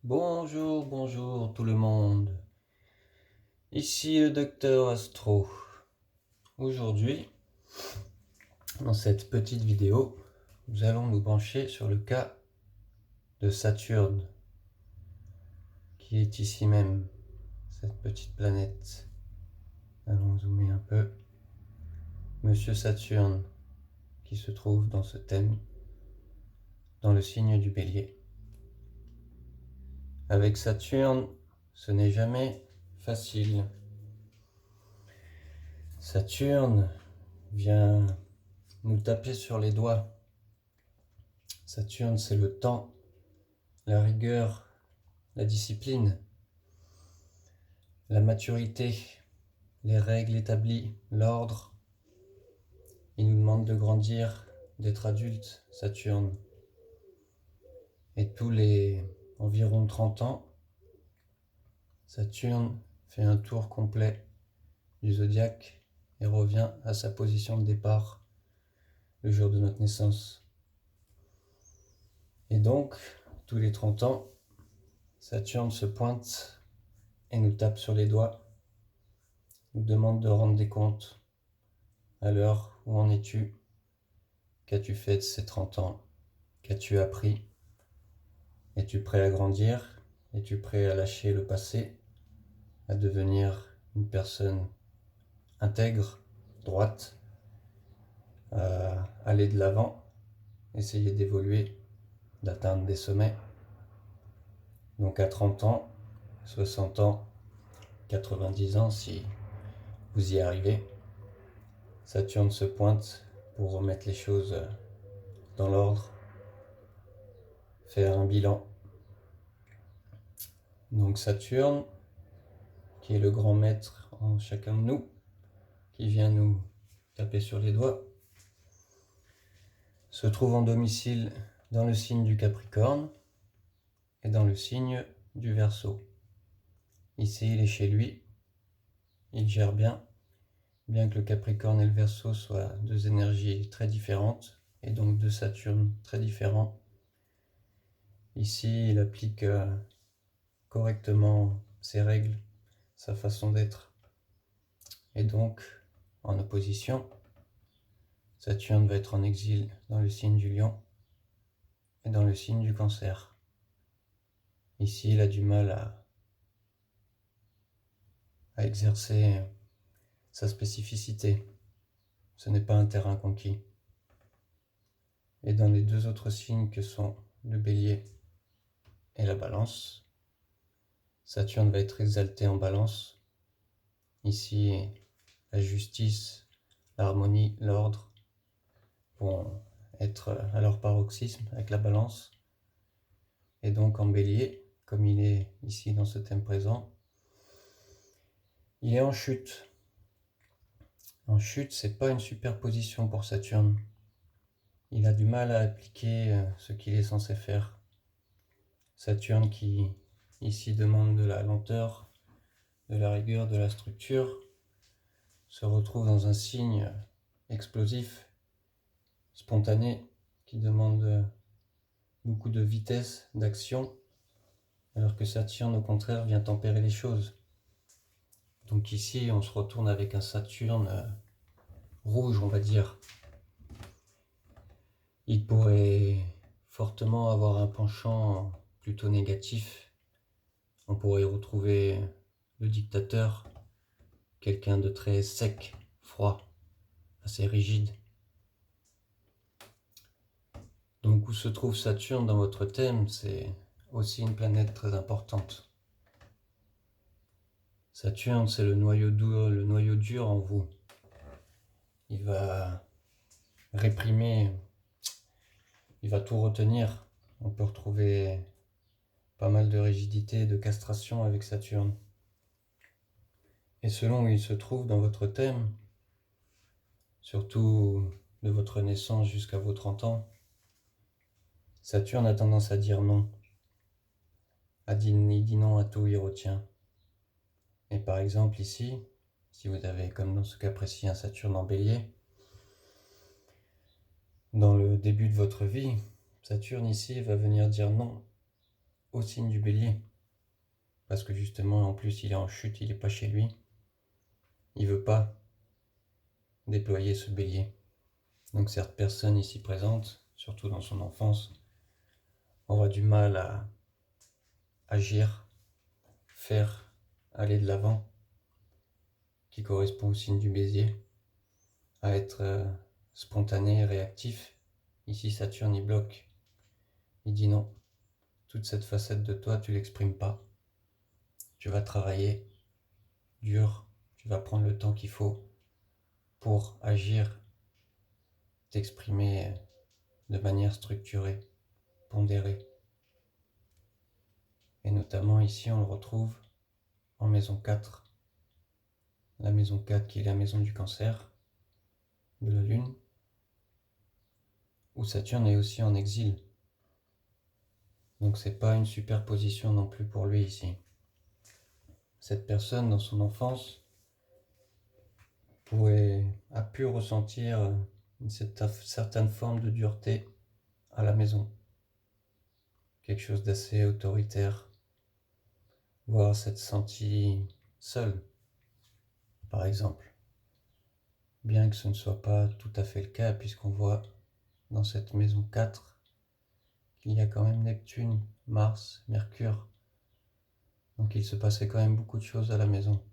Bonjour, bonjour tout le monde. Ici le docteur Astro. Aujourd'hui, dans cette petite vidéo, nous allons nous pencher sur le cas de Saturne, qui est ici même, cette petite planète. Allons zoomer un peu. Monsieur Saturne, qui se trouve dans ce thème, dans le signe du Bélier. Avec Saturne, ce n'est jamais facile. Saturne vient nous taper sur les doigts. Saturne, c'est le temps, la rigueur, la discipline, la maturité, les règles établies, l'ordre. Il nous demande de grandir, d'être adulte, Saturne. Et tous les environ 30 ans, Saturne fait un tour complet du zodiaque et revient à sa position de départ le jour de notre naissance. Et donc, tous les 30 ans, Saturne se pointe et nous tape sur les doigts, nous demande de rendre des comptes. À l'heure, où en es-tu? Qu'as-tu fait de ces 30 ans? Qu'as-tu appris? Es-tu prêt à grandir? Es-tu prêt à lâcher le passé, à devenir une personne intègre, droite, à aller de l'avant, essayer d'évoluer, d'atteindre des sommets? Donc à 30 ans, 60 ans, 90 ans, si vous y arrivez, Saturne se pointe pour remettre les choses dans l'ordre, faire un bilan. Donc Saturne, qui est le grand maître en chacun de nous, qui vient nous taper sur les doigts, se trouve en domicile dans le signe du Capricorne et dans le signe du Verseau. Ici, il est chez lui, il gère bien que le Capricorne et le Verseau soient deux énergies très différentes et donc deux Saturnes très différents. Ici, il applique correctement ses règles, sa façon d'être. Et donc, en opposition, Saturne va être en exil dans le signe du Lion et dans le signe du Cancer. Ici, il a du mal à exercer sa spécificité. Ce n'est pas un terrain conquis. Et dans les deux autres signes que sont le Bélier et la Balance, Saturne va être exalté en Balance. Ici, la justice, l'harmonie, l'ordre vont être à leur paroxysme avec la Balance. Et donc en Bélier, comme il est ici dans ce thème présent, il est en chute. En chute, c'est pas une super position pour Saturne. Il a du mal à appliquer ce qu'il est censé faire. Saturne qui ici demande de la lenteur, de la rigueur, de la structure, se retrouve dans un signe explosif, spontané, qui demande beaucoup de vitesse, d'action, alors que Saturne au contraire vient tempérer les choses. Donc ici on se retourne avec un Saturne rouge, on va dire. Il pourrait fortement avoir un penchant plutôt négatif. On pourrait y retrouver le dictateur, quelqu'un de très sec, froid, assez rigide. Donc où se trouve Saturne dans votre thème, c'est aussi une planète très importante. Saturne, c'est le noyau dur en vous. Il va réprimer, il va tout retenir. On peut retrouver pas mal de rigidité, de castration avec Saturne. Et selon où il se trouve dans votre thème, surtout de votre naissance jusqu'à vos 30 ans, Saturne a tendance à dire non. Il dit non à tout, il retient. Et par exemple ici, si vous avez comme dans ce cas précis un Saturne en Bélier, dans le début de votre vie, Saturne ici va venir dire non au signe du Bélier. Parce que justement, en plus, il est en chute, il n'est pas chez lui. Il ne veut pas déployer ce Bélier. Donc cette personne ici présente, surtout dans son enfance, aura du mal à agir, faire, aller de l'avant, qui correspond au signe du Bélier, à être spontané et réactif. Ici, Saturne, il bloque. Il dit non, toute cette facette de toi, tu l'exprimes pas. Tu vas travailler dur, tu vas prendre le temps qu'il faut pour agir, t'exprimer de manière structurée, pondérée. Et notamment ici, on le retrouve en maison 4. La maison 4 qui est la maison du cancer, de la Lune, où Saturne est aussi en exil. Donc c'est pas une superposition non plus pour lui ici. Cette personne, dans son enfance, a pu ressentir une certaine forme de dureté à la maison. Quelque chose d'assez autoritaire, voire s'être senti seul, par exemple. Bien que ce ne soit pas tout à fait le cas, puisqu'on voit dans cette maison 4 qu'il y a quand même Neptune, Mars, Mercure. Donc il se passait quand même beaucoup de choses à la maison.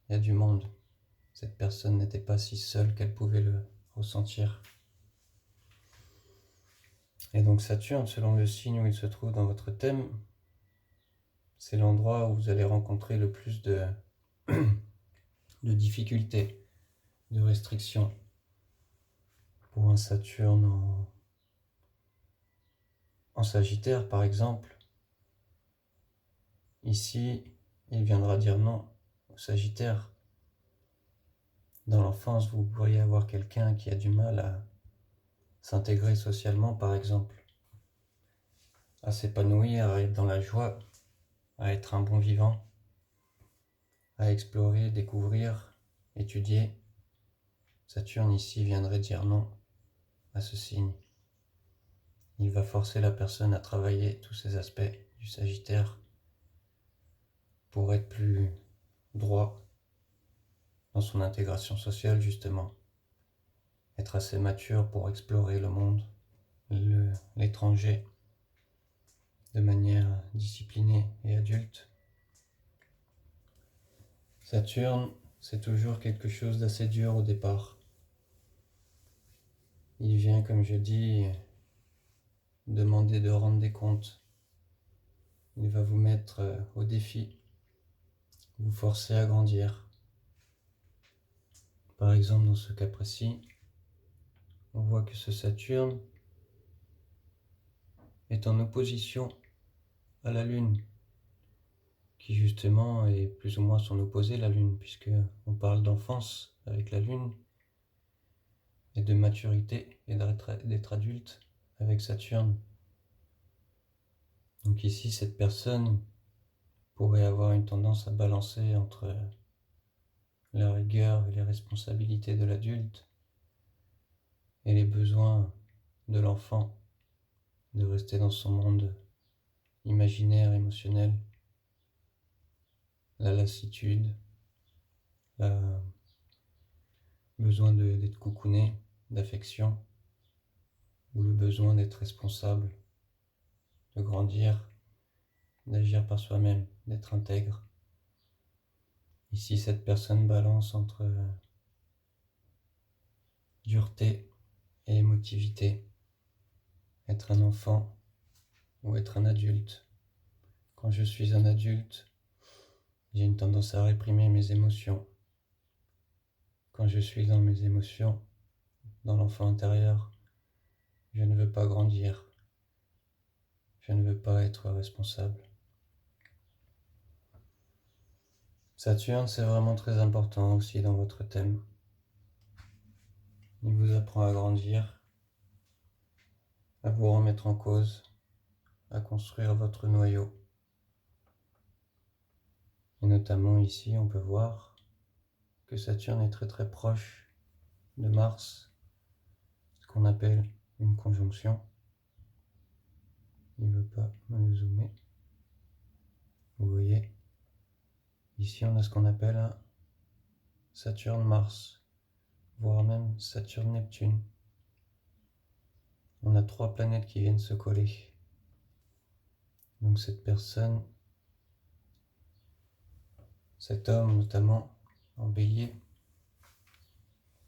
Il y a du monde. Cette personne n'était pas si seule qu'elle pouvait le ressentir. Et donc Saturne, selon le signe où il se trouve dans votre thème, c'est l'endroit où vous allez rencontrer le plus de difficultés, de restrictions. Pour un Saturne en Sagittaire, par exemple, ici, il viendra dire non au Sagittaire. Dans l'enfance, vous pourriez avoir quelqu'un qui a du mal à s'intégrer socialement, par exemple, à s'épanouir, à être dans la joie, à être un bon vivant, à explorer, découvrir, étudier. Saturne ici viendrait dire non à ce signe. Il va forcer la personne à travailler tous ces aspects du Sagittaire pour être plus droit dans son intégration sociale, justement. Être assez mature pour explorer le monde, l'étranger, de manière disciplinée et adulte. Saturne, c'est toujours quelque chose d'assez dur au départ. Il vient, comme je dis, demander de rendre des comptes. Il va vous mettre au défi, vous forcer à grandir. Par exemple, dans ce cas précis, on voit que ce Saturne est en opposition à la Lune, qui justement est plus ou moins son opposé, la Lune, puisque on parle d'enfance avec la Lune, et de maturité et d'être adulte avec Saturne. Donc ici, cette personne pourrait avoir une tendance à balancer entre la rigueur et les responsabilités de l'adulte et les besoins de l'enfant, de rester dans son monde imaginaire, émotionnel, la lassitude, le besoin d'être coucouné, d'affection, ou le besoin d'être responsable, de grandir, d'agir par soi-même, d'être intègre. Ici, cette personne balance entre dureté et émotivité, être un enfant ou être un adulte. Quand je suis un adulte, j'ai une tendance à réprimer mes émotions. Quand je suis dans mes émotions, dans l'enfant intérieur, je ne veux pas grandir. Je ne veux pas être responsable. Saturne, c'est vraiment très important aussi dans votre thème. Il vous apprend à grandir, à vous remettre en cause, à construire votre noyau. Et notamment ici, on peut voir que Saturne est très très proche de Mars, ce qu'on appelle une conjonction. Il ne veut pas me le zoomer. Ici, on a ce qu'on appelle un Saturne-Mars, voire même Saturne-Neptune. On a 3 planètes qui viennent se coller. Donc cette personne, cet homme notamment, en bélier,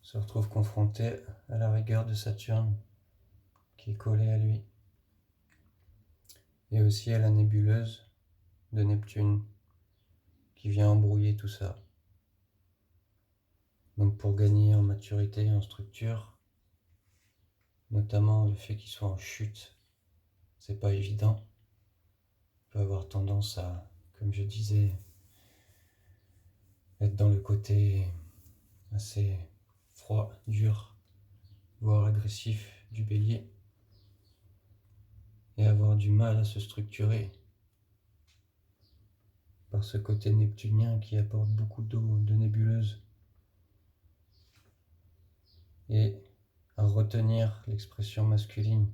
se retrouve confronté à la rigueur de Saturne qui est collée à lui, et aussi à la nébuleuse de Neptune qui vient embrouiller tout ça. Donc pour gagner en maturité et en structure, notamment le fait qu'il soit en chute, c'est pas évident. Il peut avoir tendance à, comme je disais, être dans le côté assez froid, dur, voire agressif du bélier, et avoir du mal à se structurer par ce côté neptunien qui apporte beaucoup d'eau, de nébuleuse, et à retenir l'expression masculine.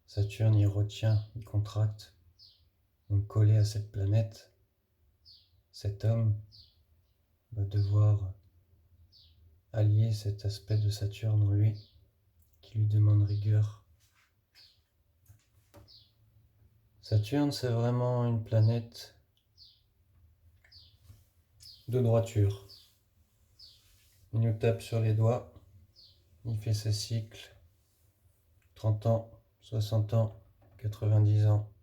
Saturne y retient, il contracte, donc collé à cette planète, cet homme va devoir allier cet aspect de Saturne en lui qui lui demande rigueur. Saturne, c'est vraiment une planète de droiture. Il nous tape sur les doigts, il fait ses cycles, 30 ans, 60 ans, 90 ans.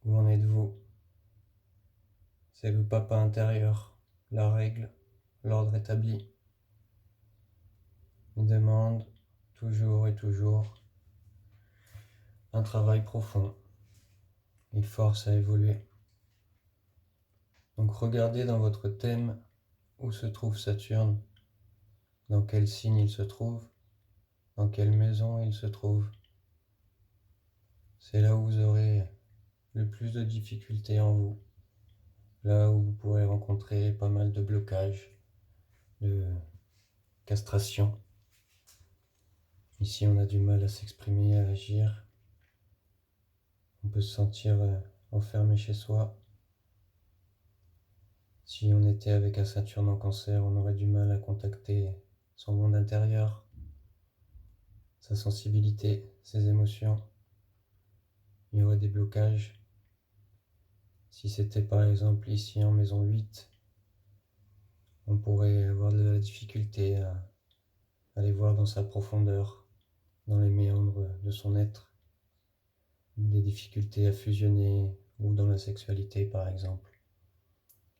Où en êtes-vous? C'est le papa intérieur, la règle, l'ordre établi. Il demande toujours et toujours un travail profond. Il force à évoluer. Donc regardez dans votre thème où se trouve Saturne, dans quel signe il se trouve, dans quelle maison il se trouve. C'est là où vous aurez le plus de difficultés en vous, là où vous pourrez rencontrer pas mal de blocages, de castration. Ici, on a du mal à s'exprimer, à agir. On peut se sentir enfermé chez soi. Si on était avec un Saturne en Cancer, on aurait du mal à contacter son monde intérieur, sa sensibilité, ses émotions. Il y aurait des blocages. Si c'était par exemple ici en maison 8, on pourrait avoir de la difficulté à aller voir dans sa profondeur, dans les méandres de son être, des difficultés à fusionner ou dans la sexualité par exemple.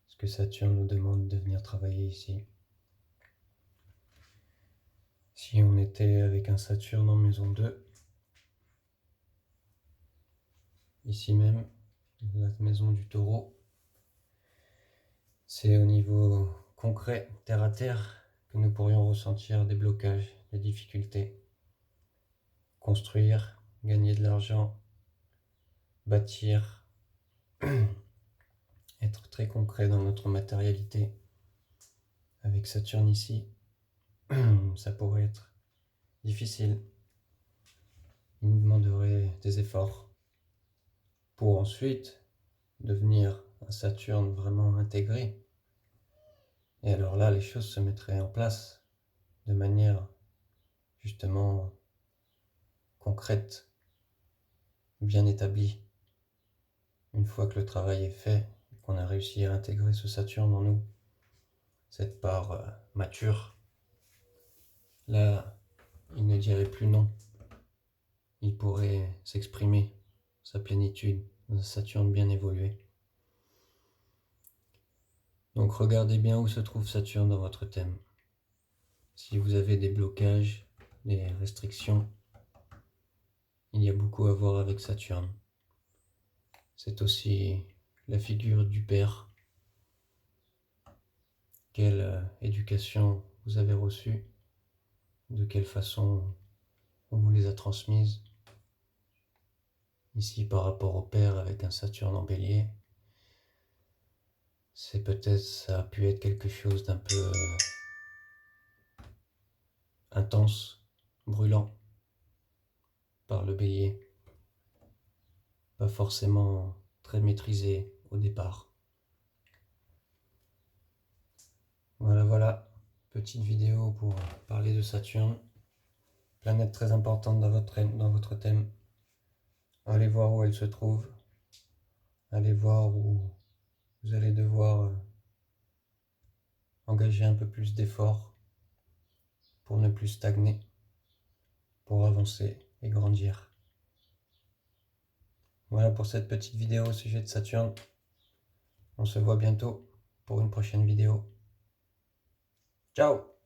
Parce que Saturne nous demande de venir travailler ici. Si on était avec un Saturne en maison 2, ici même, la maison du Taureau, c'est au niveau concret, terre à terre, que nous pourrions ressentir des blocages, des difficultés. Construire, gagner de l'argent, bâtir, être très concret dans notre matérialité. Avec Saturne ici, ça pourrait être difficile. Il nous demanderait des efforts pour ensuite devenir un Saturne vraiment intégré. Et alors là, les choses se mettraient en place de manière justement concrète, bien établie. Une fois que le travail est fait, qu'on a réussi à intégrer ce Saturne en nous, cette part mature, là, il ne dirait plus non. Il pourrait s'exprimer, sa plénitude, un Saturne bien évolué. Donc regardez bien où se trouve Saturne dans votre thème. Si vous avez des blocages, des restrictions, il y a beaucoup à voir avec Saturne. C'est aussi la figure du père. Quelle éducation vous avez reçue, de quelle façon on vous les a transmises. Ici, par rapport au père avec un Saturne en bélier, c'est peut-être, ça a pu être quelque chose d'un peu intense, brûlant, par le bélier. Pas forcément très maîtrisé au départ. Voilà, petite vidéo pour parler de Saturne, planète très importante dans votre thème. Allez voir où elle se trouve, allez voir où vous allez devoir engager un peu plus d'efforts pour ne plus stagner, pour avancer et grandir. Voilà pour cette petite vidéo au sujet de Saturne. On se voit bientôt pour une prochaine vidéo. Ciao!